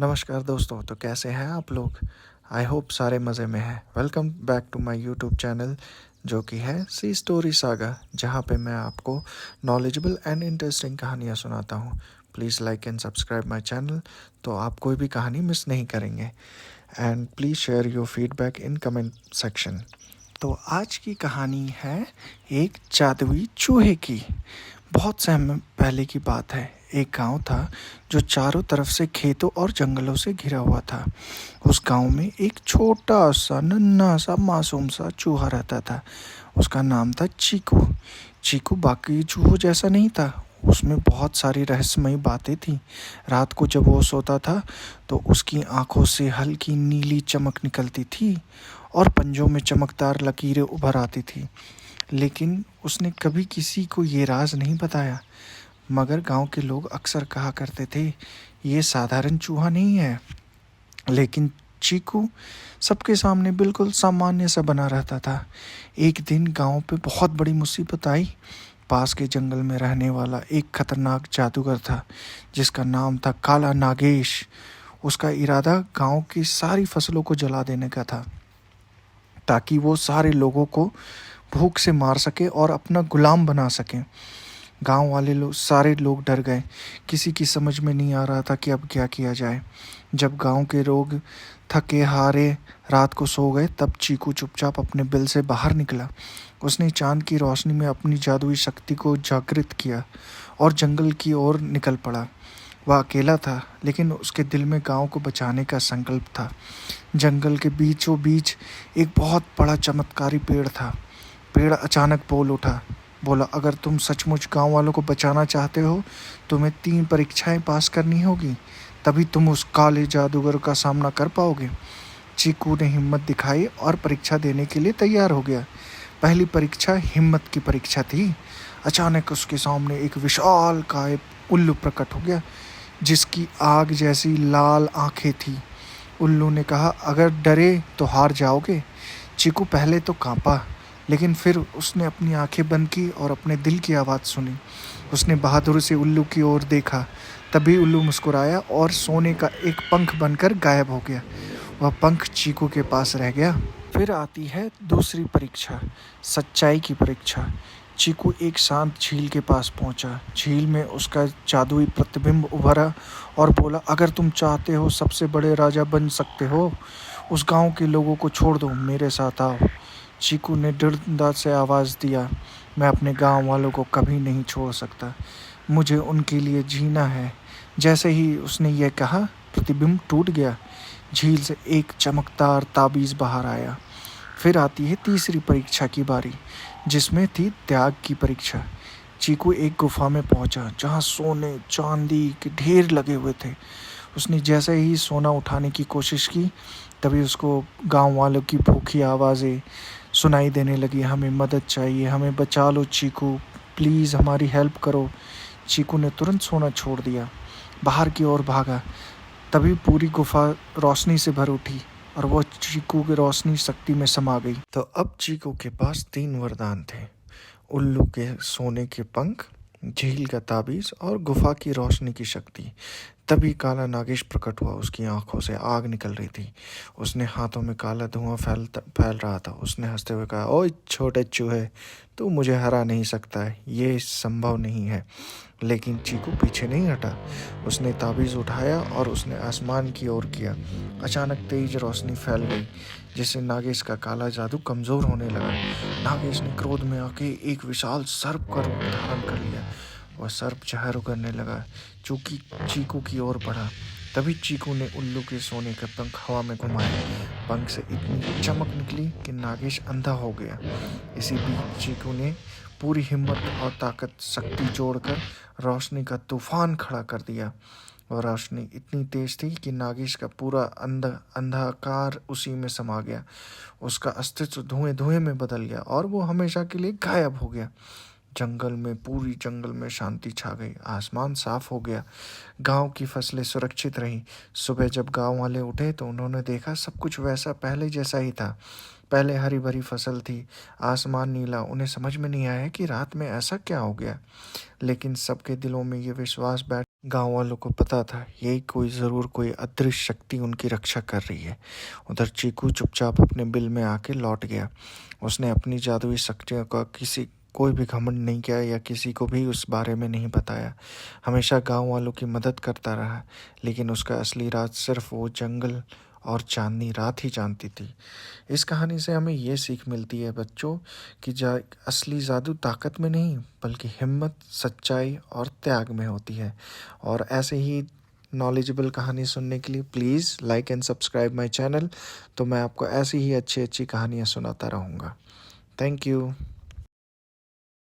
नमस्कार दोस्तों, तो कैसे हैं आप लोग। आई होप सारे मज़े में हैं। Welcome back to my YouTube channel जो कि है सी स्टोरी सागा, जहां पे मैं आपको नॉलेजेबल एंड इंटरेस्टिंग कहानियां सुनाता हूं। Please like and subscribe my channel, तो आप कोई भी कहानी मिस नहीं करेंगे। And please share your feedback in comment section. तो आज की कहानी है एक जादुई चूहे की। बहुत समय पहले की बात है। एक गांव था जो चारों तरफ से खेतों और जंगलों से घिरा हुआ था। उस गांव में एक छोटा सा नन्हा सा मासूम सा चूहा रहता था। उसका नाम था चीकू। चीकू बाकी चूहों जैसा नहीं था। उसमें बहुत सारी रहस्यमयी बातें थीं। रात को जब वो सोता था तो उसकी आंखों से हल्की नीली चमक निकलती थी और पंजों में चमकदार लकीरें उभर आती थी। लेकिन उसने कभी किसी को ये राज नहीं बताया। मगर गांव के लोग अक्सर कहा करते थे, ये साधारण चूहा नहीं है। लेकिन चीकू सबके सामने बिल्कुल सामान्य सा बना रहता था। एक दिन गांव पे बहुत बड़ी मुसीबत आई। पास के जंगल में रहने वाला एक खतरनाक जादूगर था जिसका नाम था काला नागेश। उसका इरादा गांव की सारी फसलों को जला देने का था, ताकि वो सारे लोगों को भूख से मार सके और अपना गुलाम बना सके। गांव वाले लोग सारे लोग डर गए। किसी की समझ में नहीं आ रहा था कि अब क्या किया जाए। जब गांव के लोग थके हारे रात को सो गए, तब चीकू चुपचाप अपने बिल से बाहर निकला। उसने चांद की रोशनी में अपनी जादुई शक्ति को जागृत किया और जंगल की ओर निकल पड़ा। वह अकेला था, लेकिन उसके दिल में गांव को बचाने का संकल्प था। जंगल के बीचों बीच एक बहुत बड़ा चमत्कारी पेड़ था। पेड़ अचानक बोल उठा, बोला, अगर तुम सचमुच गांव वालों को बचाना चाहते हो, तुम्हें 3 परीक्षाएं पास करनी होगी, तभी तुम उस काले जादूगर का सामना कर पाओगे। चीकू ने हिम्मत दिखाई और परीक्षा देने के लिए तैयार हो गया। पहली परीक्षा हिम्मत की परीक्षा थी। अचानक उसके सामने एक विशाल काय उल्लू प्रकट हो गया, जिसकी आग जैसी लाल आंखें थी। उल्लू ने कहा, अगर डरे तो हार जाओगे। चीकू पहले तो कांपा, लेकिन फिर उसने अपनी आंखें बंद की और अपने दिल की आवाज़ सुनी। उसने बहादुरी से उल्लू की ओर देखा। तभी उल्लू मुस्कुराया और सोने का एक पंख बनकर गायब हो गया। वह पंख चीकू के पास रह गया। फिर आती है दूसरी परीक्षा, सच्चाई की परीक्षा। चीकू एक शांत झील के पास पहुंचा। झील में उसका जादुई प्रतिबिंब उभरा और बोला, अगर तुम चाहते हो सबसे बड़े राजा बन सकते हो, उस गांव के लोगों को छोड़ दो, मेरे साथ आओ। चीकू ने दृढ़ता से आवाज़ दिया, मैं अपने गांव वालों को कभी नहीं छोड़ सकता। मुझे उनके लिए जीना है। जैसे ही उसने यह कहा, प्रतिबिंब टूट गया। झील से एक चमकदार ताबीज़ बाहर आया। फिर आती है तीसरी परीक्षा की बारी, जिसमें थी त्याग की परीक्षा। चीकू एक गुफा में पहुंचा जहां सोने चांदी के ढेर लगे हुए थे। उसने जैसे ही सोना उठाने की कोशिश की, तभी उसको गांव वालों की भूखी आवाज़ें सुनाई देने लगी, हमें मदद चाहिए, हमें बचा लो चीकू, प्लीज़ हमारी हेल्प करो। चीकू ने तुरंत सोना छोड़ दिया, बाहर की ओर भागा। तभी पूरी गुफा रोशनी से भर उठी और वह चीकू की रोशनी शक्ति में समा गई। तो अब चीकू के पास 3 वरदान थे, उल्लू के सोने के पंख, झील का ताबीज़ और गुफा की रोशनी की शक्ति। तभी काला नागेश प्रकट हुआ। उसकी आंखों से आग निकल रही थी। उसने हाथों में काला धुआं फैल रहा था। उसने हंसते हुए कहा, ओए छोटे चूहे, तू मुझे हरा नहीं सकता है, ये संभव नहीं है। लेकिन चीकू पीछे नहीं हटा। उसने ताबीज़ उठाया और उसने आसमान की ओर किया। अचानक तेज रोशनी फैल गई, जिससे नागेश का काला जादू कमज़ोर होने लगा। नागेश ने क्रोध में आके एक विशाल सर्प का रूप धारण कर लिया। वह सर्प जहर उगलने लगा, चूंकि चीकू की ओर बढ़ा। तभी चीकू ने उल्लू के सोने के पंख हवा में घुमाए। पंख से इतनी चमक निकली कि नागेश अंधा हो गया। इसी बीच चीकू ने पूरी हिम्मत और ताकत शक्ति जोड़कर रोशनी का तूफान खड़ा कर दिया। वह रोशनी इतनी तेज थी कि नागेश का पूरा अंधकार उसी में समा गया। उसका अस्तित्व धुएं धुएं में बदल गया और वो हमेशा के लिए गायब हो गया। पूरी जंगल में शांति छा गई। आसमान साफ हो गया। गांव की फसलें सुरक्षित रहीं। सुबह जब गांव वाले उठे तो उन्होंने देखा सब कुछ वैसा पहले जैसा ही था। पहले हरी भरी फसल थी, आसमान नीला। उन्हें समझ में नहीं आया कि रात में ऐसा क्या हो गया, लेकिन सबके दिलों में ये विश्वास बैठ गाँव वालों को पता था यही कोई अदृश्य शक्ति उनकी रक्षा कर रही है। उधर चीकू चुपचाप अपने बिल में आके लौट गया। उसने अपनी जादुई शक्तियों का किसी कोई भी घमंड नहीं किया या किसी को भी उस बारे में नहीं बताया। हमेशा गाँव वालों की मदद करता रहा, लेकिन उसका असली राज सिर्फ वो जंगल और चांदनी रात ही जानती थी। इस कहानी से हमें ये सीख मिलती है बच्चों कि असली जादू ताकत में नहीं बल्कि हिम्मत, सच्चाई और त्याग में होती है। और ऐसे ही नॉलेजेबल कहानी सुनने के लिए please like and subscribe my channel. तो मैं आपको ऐसी ही अच्छी अच्छी कहानियाँ सुनाता रहूँगा। Thank you.